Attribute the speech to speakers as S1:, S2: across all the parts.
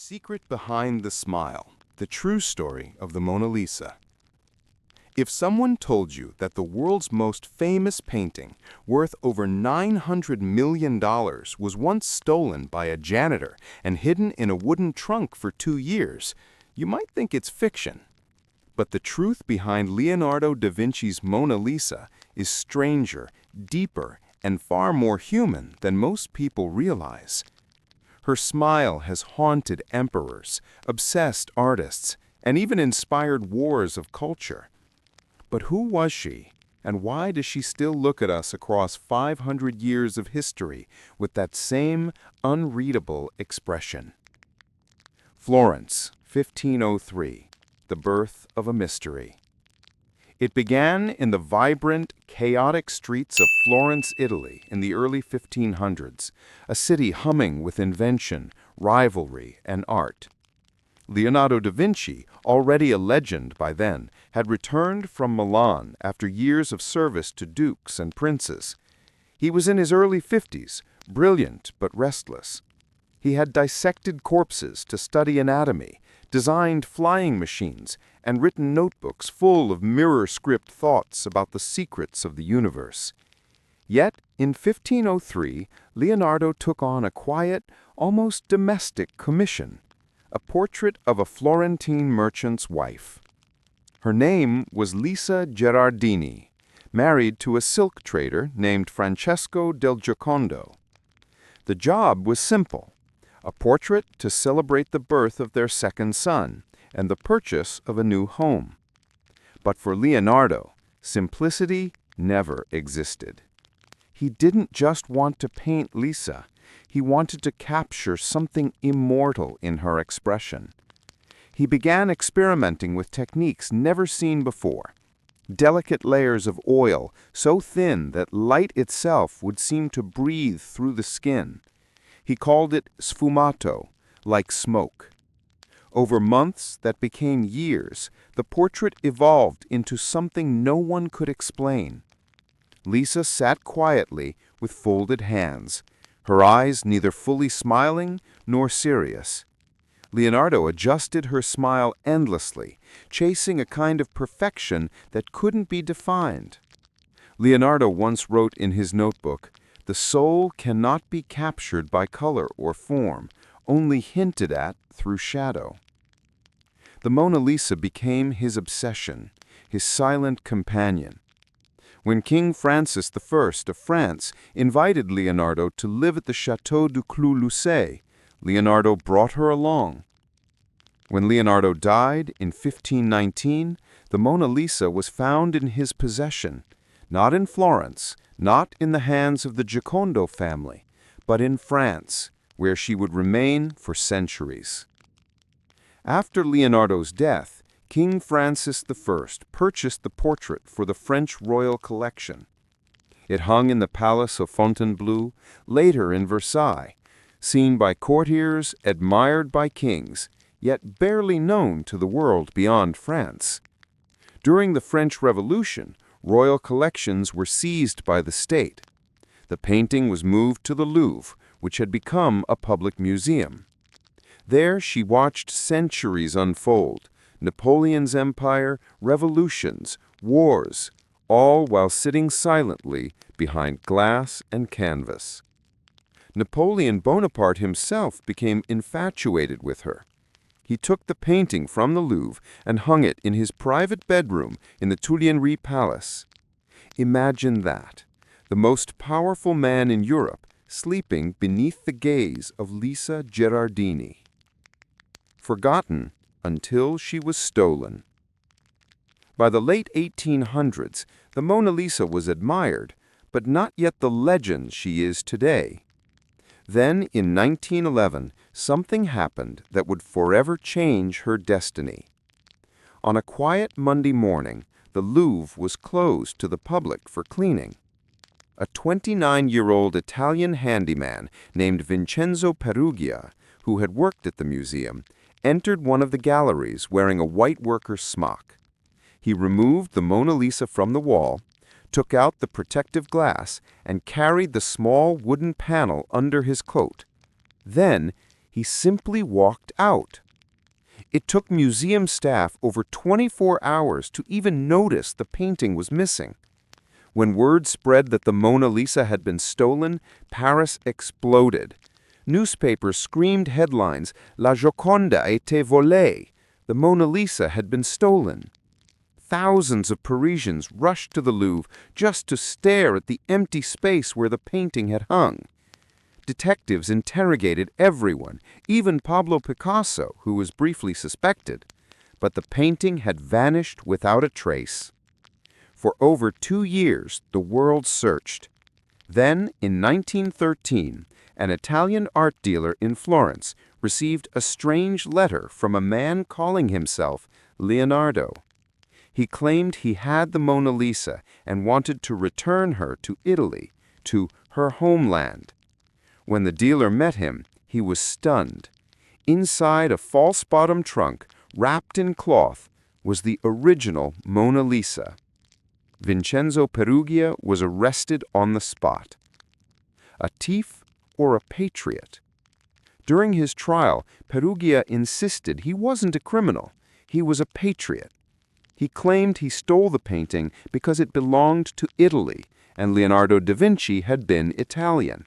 S1: secret behind the smile, the true story of the Mona Lisa. If someone told you that the world's most famous painting, worth over $900 million, was once stolen by a janitor and hidden in a wooden trunk for 2 years, you might think it's fiction. But the truth behind Leonardo da Vinci's Mona Lisa is stranger, deeper, and far more human than most people realize. Her smile has haunted emperors, obsessed artists, and even inspired wars of culture. But who was she, and why does she still look at us across 500 years of history with that same unreadable expression? Florence, 1503, the birth of a mystery. It began in the vibrant, chaotic streets of Florence, Italy in the early 1500s, a city humming with invention, rivalry, and art. Leonardo da Vinci, already a legend by then, had returned from Milan after years of service to dukes and princes. He was in his early 50s, brilliant but restless. He had dissected corpses to study anatomy, designed flying machines, and written notebooks full of mirror-script thoughts about the secrets of the universe. Yet, in 1503, Leonardo took on a quiet, almost domestic commission, a portrait of a Florentine merchant's wife. Her name was Lisa Gherardini, married to a silk trader named Francesco del Giocondo. The job was simple: a portrait to celebrate the birth of their second son and the purchase of a new home. But for Leonardo, simplicity never existed. He didn't just want to paint Lisa, he wanted to capture something immortal in her expression. He began experimenting with techniques never seen before. Delicate layers of oil, so thin that light itself would seem to breathe through the skin. He called it sfumato, like smoke. Over months that became years, the portrait evolved into something no one could explain. Lisa sat quietly with folded hands, her eyes neither fully smiling nor serious. Leonardo adjusted her smile endlessly, chasing a kind of perfection that couldn't be defined. Leonardo once wrote in his notebook, "The soul cannot be captured by color or form, only hinted at through shadow." The Mona Lisa became his obsession, his silent companion. When King Francis I of France invited Leonardo to live at the Château du Clos-Lucé, Leonardo brought her along. When Leonardo died in 1519, the Mona Lisa was found in his possession, not in Florence, not in the hands of the Giocondo family, but in France, where she would remain for centuries. After Leonardo's death, King Francis I purchased the portrait for the French royal collection. It hung in the Palace of Fontainebleau, later in Versailles, seen by courtiers, admired by kings, yet barely known to the world beyond France. During the French Revolution, royal collections were seized by the state. The painting was moved to the Louvre, which had become a public museum. There she watched centuries unfold: Napoleon's empire, revolutions, wars, all while sitting silently behind glass and canvas. Napoleon Bonaparte himself became infatuated with her. He took the painting from the Louvre and hung it in his private bedroom in the Tuileries Palace. Imagine that, the most powerful man in Europe sleeping beneath the gaze of Lisa Gherardini. Forgotten until she was stolen. By the late 1800s, the Mona Lisa was admired, but not yet the legend she is today. Then, in 1911, something happened that would forever change her destiny. On a quiet Monday morning, the Louvre was closed to the public for cleaning. A 29-year-old Italian handyman named Vincenzo Perugia, who had worked at the museum, entered one of the galleries wearing a white worker's smock. He removed the Mona Lisa from the wall, took out the protective glass, and carried the small wooden panel under his coat. Then
S2: He simply walked out. It took museum staff over 24 hours to even notice the painting was missing. When word spread that the Mona Lisa had been stolen, Paris exploded. Newspapers screamed headlines, "La Gioconda a été volée." The Mona Lisa had been stolen. Thousands of Parisians rushed to the Louvre just to stare at the empty space where the painting had hung. Detectives interrogated everyone, even Pablo Picasso, who was briefly suspected. But the painting had vanished without a trace. For over 2 years, the world searched. Then, in 1913, an Italian art dealer in Florence received a strange letter from a man calling himself Leonardo. He claimed he had the Mona Lisa and wanted to return her to Italy, to her homeland. When the dealer met him, he was stunned. Inside a false-bottom trunk, wrapped in cloth, was the original Mona Lisa. Vincenzo Peruggia was arrested on the spot. A thief or a patriot? During his trial, Peruggia insisted he wasn't a criminal. He was a patriot. He claimed he stole the painting because it belonged to Italy, and Leonardo da Vinci had been Italian.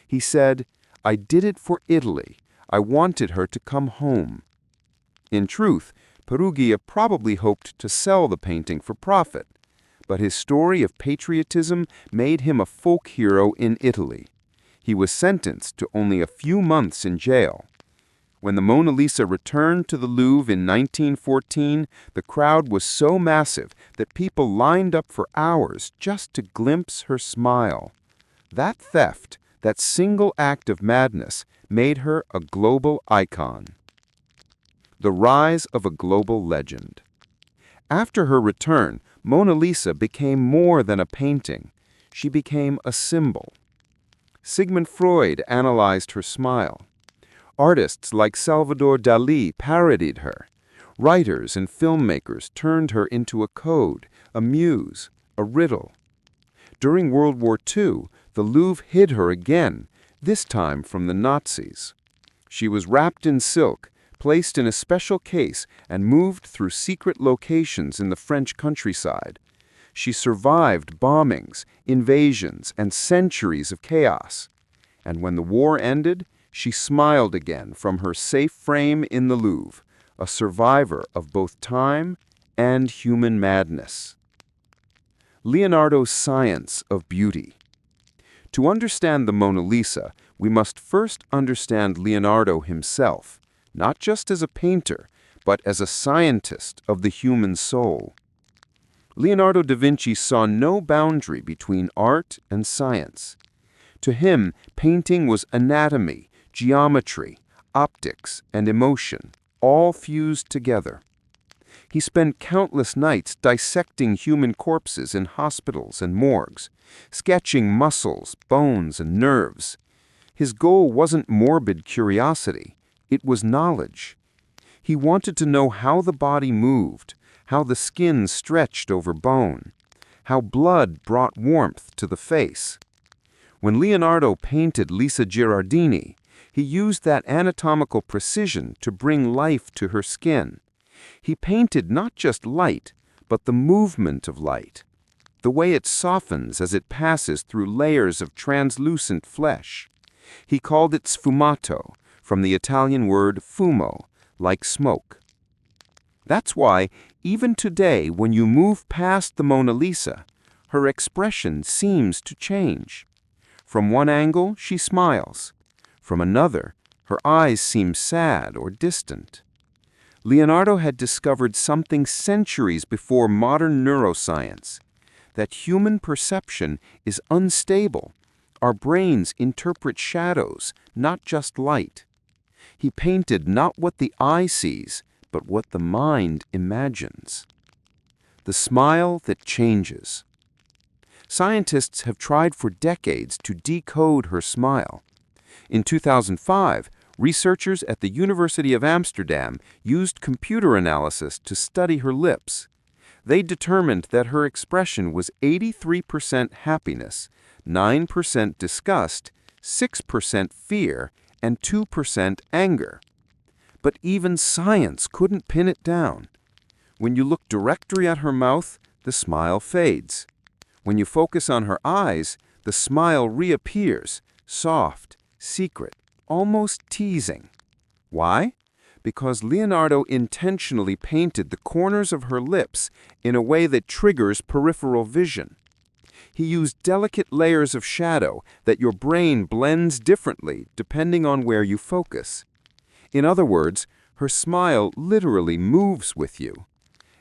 S2: He said, "I did it for Italy. I wanted her to come home." In truth, Peruggia probably hoped to sell the painting for profit, but his story of patriotism made him a folk hero in Italy. He was sentenced to only a few months in jail. When the Mona Lisa returned to the Louvre in 1914, the crowd was so massive that people lined up for hours just to glimpse her smile. That theft, that single act of madness, made her a global icon. The rise of a global legend. After her return, Mona Lisa became more than a painting. She became a symbol. Sigmund Freud analyzed her smile. Artists like Salvador Dalí parodied her. Writers and filmmakers turned her into a code, a muse, a riddle. During World War II, the Louvre hid her again, this time from the Nazis. She was wrapped in silk, placed in a special case, and moved through secret locations in the French countryside. She survived bombings, invasions, and centuries of chaos. And when the war ended, she smiled again from her safe frame in the Louvre, a survivor of both time and human madness. Leonardo's science of beauty. To understand the Mona Lisa, we must first understand Leonardo himself, not just as a painter, but as a scientist of the human soul. Leonardo da Vinci saw no boundary between art and science. To him, painting was anatomy, geometry, optics, and emotion, all fused together. He spent countless nights dissecting human corpses in hospitals and morgues, sketching muscles, bones, and nerves. His goal wasn't morbid curiosity, it was knowledge. He wanted to know how the body moved, how the skin stretched over bone, how blood brought warmth to the face. When Leonardo painted Lisa Girardini, he used that anatomical precision to bring life to her skin. He painted not just light, but the movement of light, the way it softens as it passes through layers of translucent flesh. He called it sfumato, from the Italian word fumo, like smoke. That's why, even today, when you move past the Mona Lisa, her expression seems to change. From one angle, she smiles. From another, her eyes seem sad or distant. Leonardo had discovered something centuries before modern neuroscience, that human perception is unstable. Our brains interpret shadows, not just light. He painted not what the eye sees, but what the mind imagines. The smile that changes. Scientists have tried for decades to decode her smile. In 2005, researchers at the University of Amsterdam used computer analysis to study her lips. They determined that her expression was 83% happiness, 9% disgust, 6% fear, and 2% anger. But even science couldn't pin it down. When you look directly at her mouth, the smile fades. When you focus on her eyes, the smile reappears, soft, secret, almost teasing. Why? Because Leonardo intentionally painted the corners of her lips in a way that triggers peripheral vision. He used delicate layers of shadow that your brain blends differently depending on where you focus. In other words, her smile literally moves with you.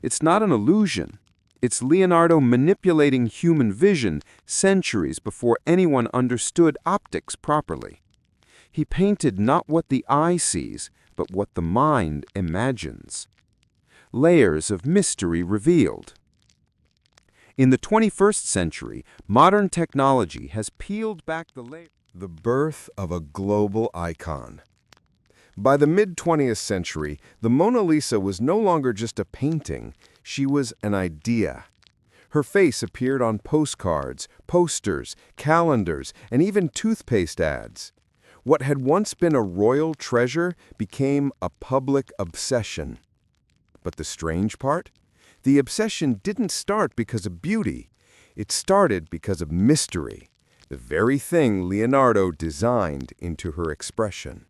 S2: It's not an illusion. It's Leonardo manipulating human vision centuries before anyone understood optics properly. He painted not what the eye sees, but what the mind imagines. Layers of mystery revealed. In the 21st century, modern technology has peeled back the layer.
S1: The birth of a global icon. By the mid-20th century, the Mona Lisa was no longer just a painting, she was an idea. Her face appeared on postcards, posters, calendars, and even toothpaste ads. What had once been a royal treasure became a public obsession. But the strange part? The obsession didn't start because of beauty. It started because of mystery, the very thing Leonardo designed into her expression.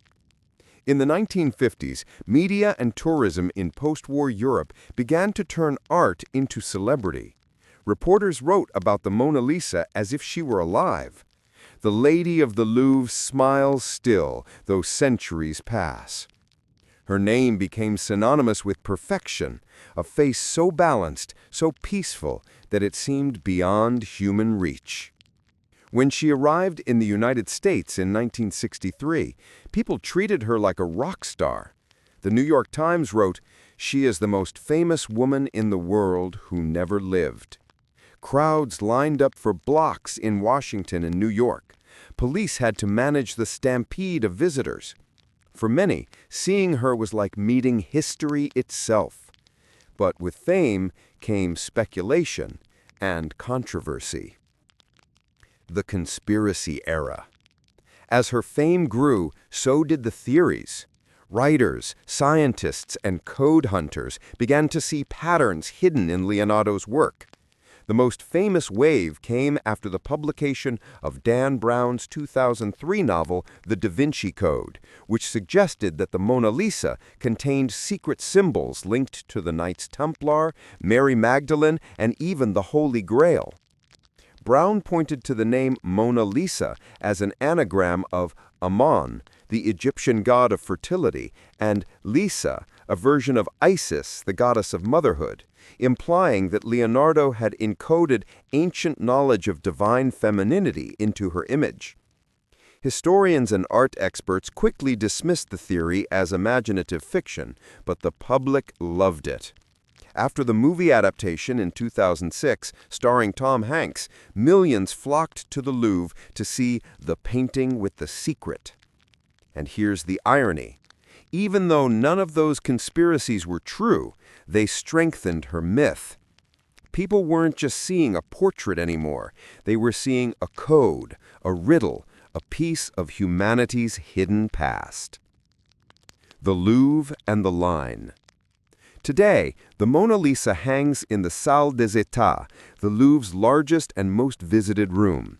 S1: In the 1950s, media and tourism in post-war Europe began to turn art into celebrity. Reporters wrote about the Mona Lisa as if she were alive. The Lady of the Louvre smiles still, though centuries pass. Her name became synonymous with perfection, a face so balanced, so peaceful, that it seemed beyond human reach. When she arrived in the United States in 1963, people treated her like a rock star. The New York Times wrote, "She is the most famous woman in the world who never lived." Crowds lined up for blocks in Washington and New York. Police had to manage the stampede of visitors. For many, seeing her was like meeting history itself. But with fame came speculation and controversy. The conspiracy era. As her fame grew, so did the theories. Writers, scientists, and code hunters began to see patterns hidden in Leonardo's work. The most famous wave came after the publication of Dan Brown's 2003 novel, The Da Vinci Code, which suggested that the Mona Lisa contained secret symbols linked to the Knights Templar, Mary Magdalene, and even the Holy Grail. Brown pointed to the name Mona Lisa as an anagram of Ammon, the Egyptian god of fertility, and Lisa, a version of Isis, the goddess of motherhood, implying that Leonardo had encoded ancient knowledge of divine femininity into her image. Historians and art experts quickly dismissed the theory as imaginative fiction, but the public loved it. After the movie adaptation in 2006, starring Tom Hanks, millions flocked to the Louvre to see The Painting with the Secret. And here's the irony. Even though none of those conspiracies were true, they strengthened her myth. People weren't just seeing a portrait anymore. They were seeing a code, a riddle, a piece of humanity's hidden past. The Louvre and the Line. Today, the Mona Lisa hangs in the Salle des États, the Louvre's largest and most visited room.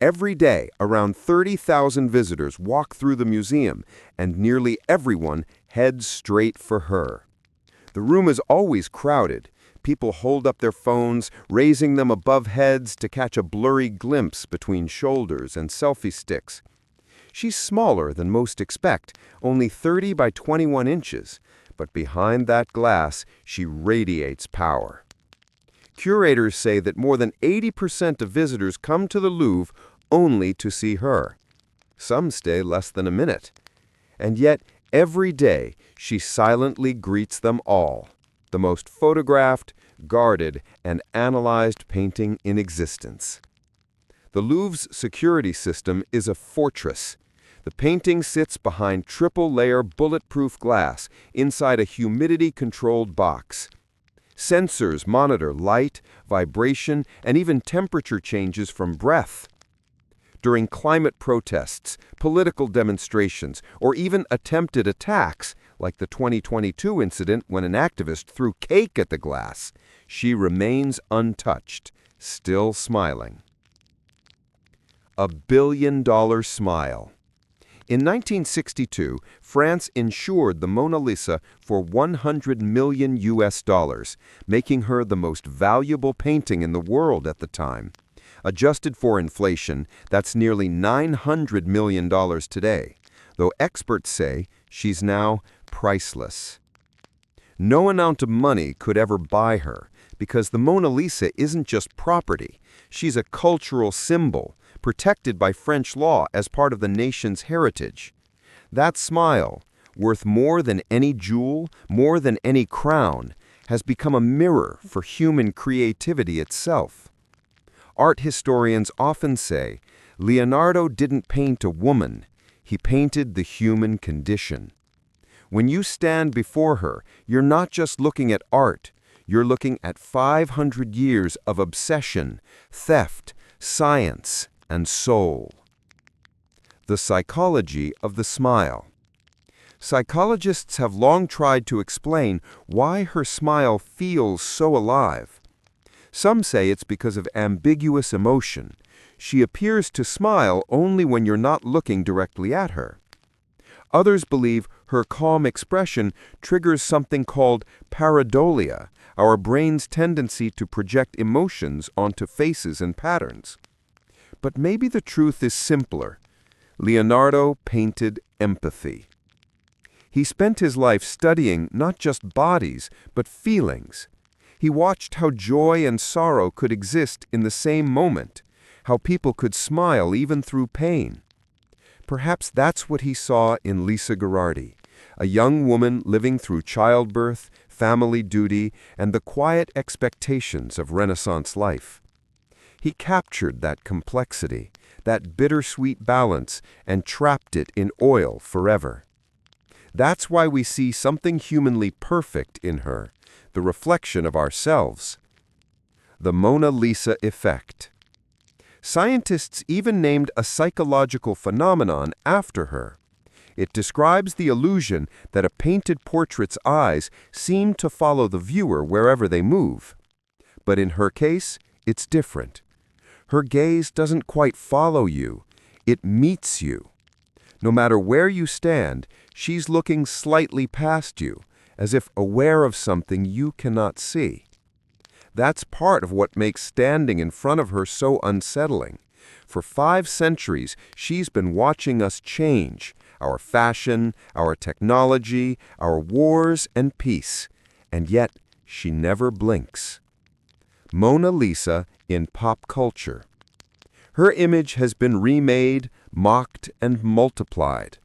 S1: Every day, around 30,000 visitors walk through the museum, and nearly everyone heads straight for her. The room is always crowded. People hold up their phones, raising them above heads to catch a blurry glimpse between shoulders and selfie sticks. She's smaller than most expect, only 30 by 21 inches, but behind that glass, she radiates power. Curators say that more than 80% of visitors come to the Louvre only to see her. Some stay less than a minute. And yet, every day, she silently greets them all, the most photographed, guarded, and analyzed painting in existence. The Louvre's security system is a fortress. The painting sits behind triple-layer bulletproof glass inside a humidity-controlled box. Sensors monitor light, vibration, and even temperature changes from breath.
S2: during climate protests, political demonstrations, or even attempted attacks, like the 2022 incident when an activist threw cake at the glass, she remains untouched, still smiling. A billion-dollar smile. In 1962, France insured the Mona Lisa for $100 million, making her the most valuable painting in the world at the time. Adjusted for inflation, that's nearly $900 million today, though experts say she's now priceless. No amount of money could ever buy her, because the Mona Lisa isn't just property. She's a cultural symbol, protected by French law as part of the nation's heritage. That smile, worth more than any jewel, more than any crown, has become a mirror for human creativity itself. Art historians often say, Leonardo didn't paint a woman, he painted the human condition. When you stand before her, you're not just looking at art, you're looking at 500 years of obsession, theft, science, and soul. The psychology of the smile. Psychologists have long tried to explain why her smile feels so alive. Some say it's because of ambiguous emotion. She appears to smile only when you're not looking directly at her. Others believe her calm expression triggers something called pareidolia, our brain's tendency to project emotions onto faces and patterns. But maybe the truth is simpler. Leonardo painted empathy. He spent his life studying not just bodies, but feelings. He watched how joy and sorrow could exist in the same moment, how people could smile even through pain. Perhaps that's what he saw in Lisa Gherardi, a young woman living through childbirth, family duty, and the quiet expectations of Renaissance life. He captured that complexity, that bittersweet balance, and trapped it in oil forever. That's why we see something humanly perfect in her, the reflection of ourselves. The Mona Lisa effect. Scientists even named a psychological phenomenon after her. It describes the illusion that a painted portrait's eyes seem to follow the viewer wherever they move. But in her case, it's different. Her gaze doesn't quite follow you, it meets you. No matter where you stand, she's looking slightly past you, as if aware of something you cannot see. That's part of what makes standing in front of her so unsettling. For 5 centuries, she's been watching us change, our fashion, our technology, our wars and peace, and yet she never blinks. Mona Lisa in pop culture. Her image has been remade, mocked, and multiplied.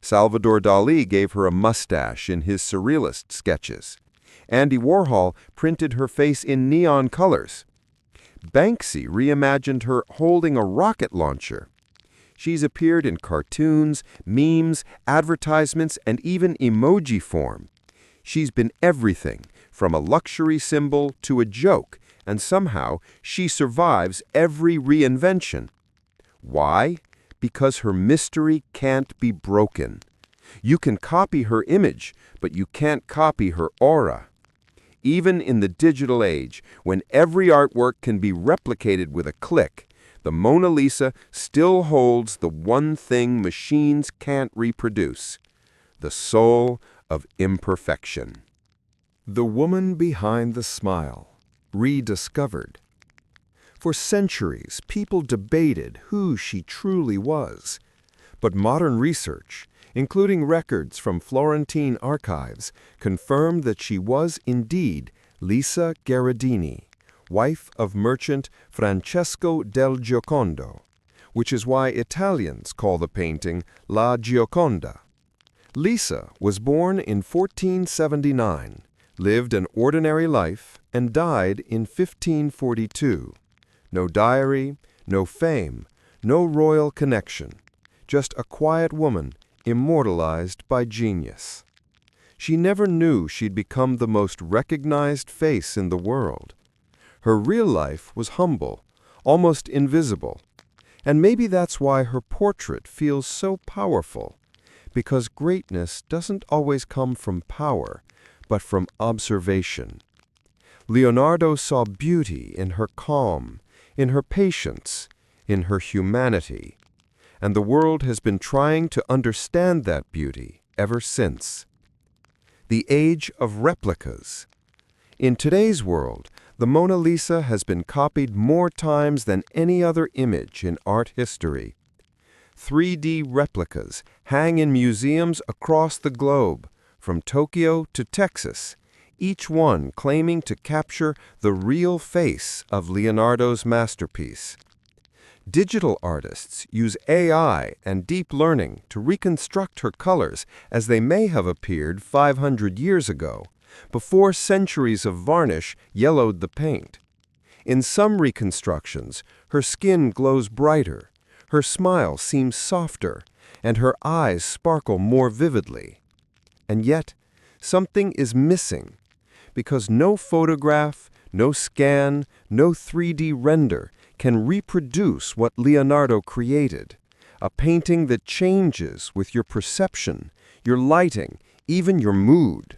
S2: Salvador Dali gave her a mustache in his surrealist sketches. Andy Warhol printed her face in neon colors. Banksy reimagined her holding a rocket launcher. She's appeared in cartoons, memes, advertisements, and even emoji form. She's been everything, from a luxury symbol to a joke, and somehow she survives every reinvention. Why? Because her mystery can't be broken. You can copy her image, but you can't copy her aura. Even in the digital age, when every artwork can be replicated with a click, the Mona Lisa still holds the one thing machines can't reproduce: the soul of imperfection. The woman behind the smile, rediscovered. For centuries, people debated who she truly was. But modern research, including records from Florentine archives, confirmed that she was indeed Lisa Gherardini, wife of merchant Francesco del Giocondo, which is why Italians call the painting La Gioconda. Lisa was born in 1479, lived an ordinary life, and died in 1542. No diary, no fame, no royal connection, just a quiet woman immortalized by genius. She never knew she'd become the most recognized face in the world. Her real life was humble, almost invisible. And maybe that's why her portrait feels so powerful, because greatness doesn't always come from power, but from observation. Leonardo saw beauty in her calm, in her patience, in her humanity, and the world has been trying to understand that beauty ever since. The age of replicas. In today's world, the Mona Lisa has been copied more times than any other image in art history. 3D replicas hang in museums across the globe, from Tokyo to Texas, each one claiming to capture the real face of Leonardo's masterpiece. Digital artists use AI and deep learning to reconstruct her colors as they may have appeared 500 years ago, before centuries of varnish yellowed the paint. In some reconstructions, her skin glows brighter, her smile seems softer, and her eyes sparkle more vividly. And yet, something is missing, because no photograph, no scan, no 3D render can reproduce what Leonardo created, a painting that changes with your perception, your lighting, even your mood.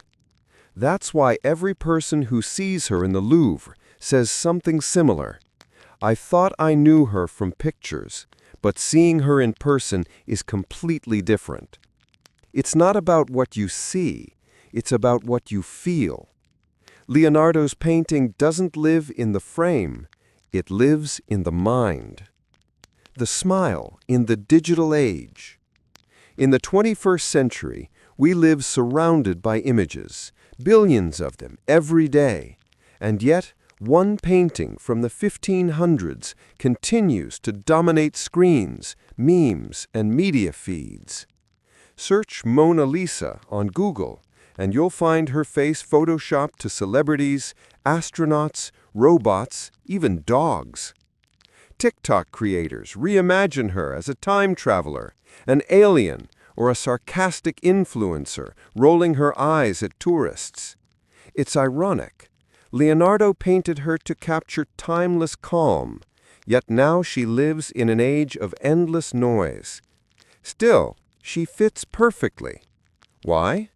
S2: That's why every person who sees her in the Louvre says something similar. I thought I knew her from pictures, but seeing her in person is completely different. It's not about what you see, it's about what you feel. Leonardo's painting doesn't live in the frame, it lives in the mind. The smile in the digital age. In the 21st century, we live surrounded by images, billions of them every day, and yet one painting from the 1500s continues to dominate screens, memes, and media feeds. Search Mona Lisa on Google, and you'll find her face photoshopped to celebrities, astronauts, robots, even dogs. TikTok creators reimagine her as a time traveler, an alien, or a sarcastic influencer rolling her eyes at tourists. It's ironic. Leonardo painted her to capture timeless calm, yet now she lives in an age of endless noise. Still, she fits perfectly. Why?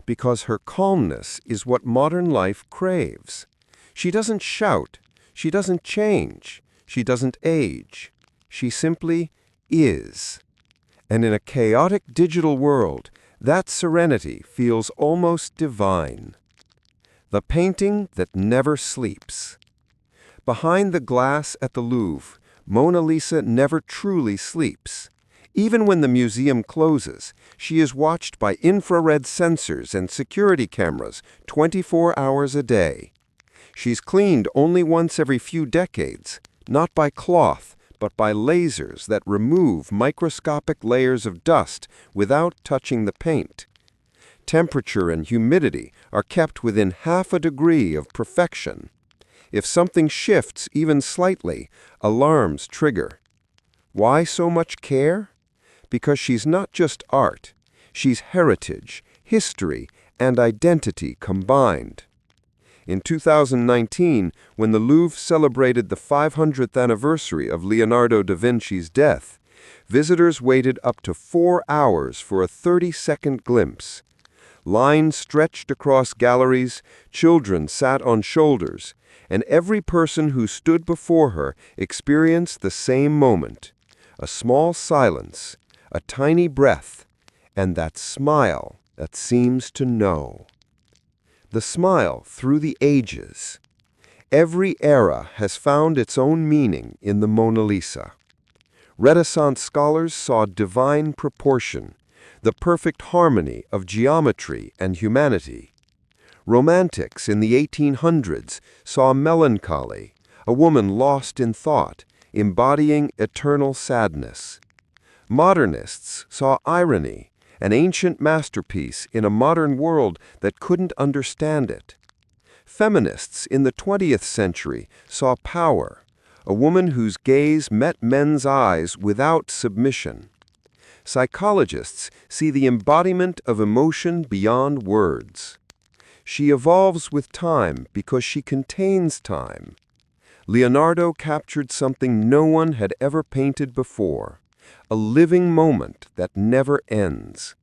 S2: Because her calmness is what modern life craves. She doesn't shout, she doesn't change, she doesn't age. She simply is. And in a chaotic digital world, that serenity feels almost divine. The painting that never sleeps. Behind the glass at the Louvre, Mona Lisa never truly sleeps. Even when the museum closes, she is watched by infrared sensors and security cameras 24 hours a day. She's cleaned only once every few decades, not by cloth, but by lasers that remove microscopic layers of dust without touching the paint. Temperature and humidity are kept within half a degree of perfection. If something shifts even slightly, alarms trigger. Why so much care? Because she's not just art, she's heritage, history, and identity combined. In 2019, when the Louvre celebrated the 500th anniversary of Leonardo da Vinci's death, visitors waited up to 4 hours for a 30-second glimpse. Lines stretched across galleries, children sat on shoulders, and every person who stood before her experienced the same moment. A small silence, a tiny breath, and that smile that seems to know. The smile through the ages. Every era has found its own meaning in the Mona Lisa. Renaissance scholars saw divine proportion, the perfect harmony of geometry and humanity. Romantics in the 1800s saw melancholy, a woman lost in thought, embodying eternal sadness. Modernists saw irony, an ancient masterpiece in a modern world that couldn't understand it. Feminists in the 20th century saw power, a woman whose gaze met men's eyes without submission. Psychologists see the embodiment of emotion beyond words. She evolves with time because she contains time. Leonardo captured something no one had ever painted before, a living moment that never ends.